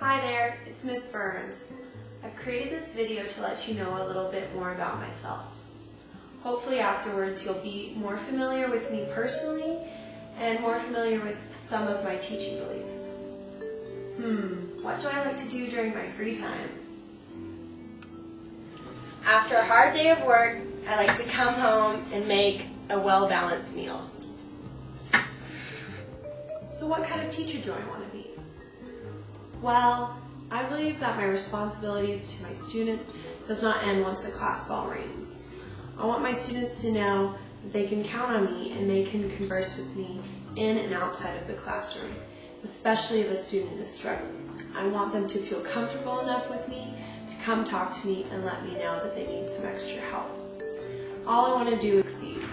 Hi there, it's Miss Burns. I've created this video to let you know a little bit more about myself. Hopefully afterwards you'll be more familiar with me personally and more familiar with some of my teaching beliefs. What do I like to do during my free time? After a hard day of work, I like to come home and make a well-balanced meal. So what kind of teacher do I want to be? Well, I believe that my responsibilities to my students does not end once the class bell rings. I want my students to know that they can count on me and they can converse with me in and outside of the classroom, especially if a student is struggling. I want them to feel comfortable enough with me to come talk to me and let me know that they need some extra help. All I want to do is succeed.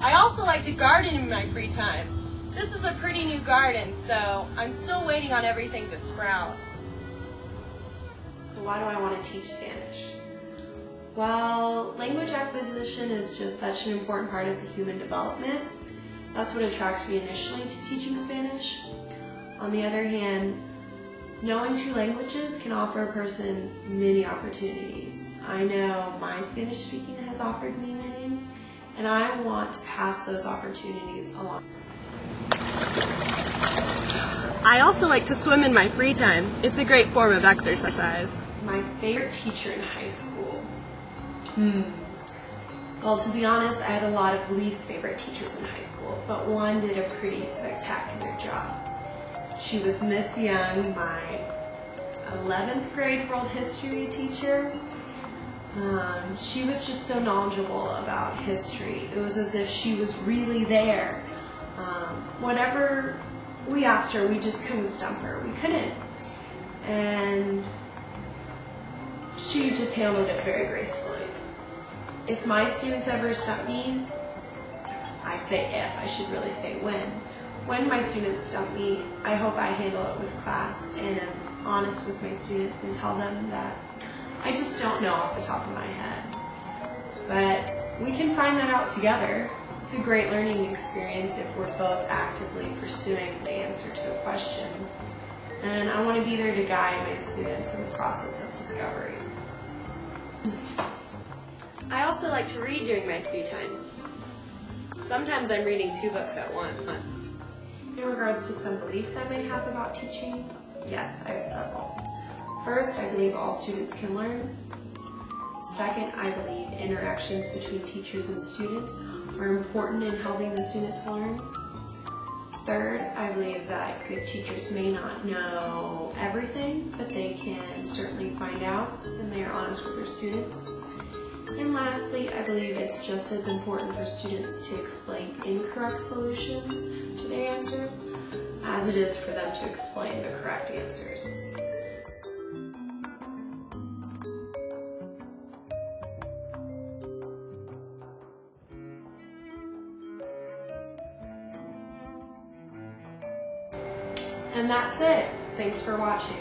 I also like to garden in my free time. This is a pretty new garden, so I'm still waiting on everything to sprout. So why do I want to teach Spanish? Well, language acquisition is just such an important part of the human development. That's what attracts me initially to teaching Spanish. On the other hand, knowing two languages can offer a person many opportunities. I know my Spanish speaking has offered me many, and I want to pass those opportunities along. I also like to swim in my free time. It's a great form of exercise. My favorite teacher in high school? Well, to be honest, I had a lot of least favorite teachers in high school, but one did a pretty spectacular job. She was Miss Young, my 11th grade world history teacher. She was just so knowledgeable about history. It was as if she was really there. Whatever we asked her, we just couldn't stump her. We couldn't. And she just handled it very gracefully. If my students ever stump me, I say if, I should really say when my students stump me, I hope I handle it with class and am honest with my students and tell them that I just don't know off the top of my head. But we can find that out together. It's a great learning experience if we're both actively pursuing the answer to a question. And I want to be there to guide my students in the process of discovery. I also like to read during my free time. Sometimes I'm reading 2 books at once. In regards to some beliefs I may have about teaching, yes, I have several. First, I believe all students can learn. Second, I believe interactions between teachers and students are important in helping the student to learn. Third, I believe that good teachers may not know everything, but they can certainly find out and they are honest with their students. And lastly, I believe it's just as important for students to explain incorrect solutions to their answers as it is for them to explain the correct answers. And that's it. Thanks for watching.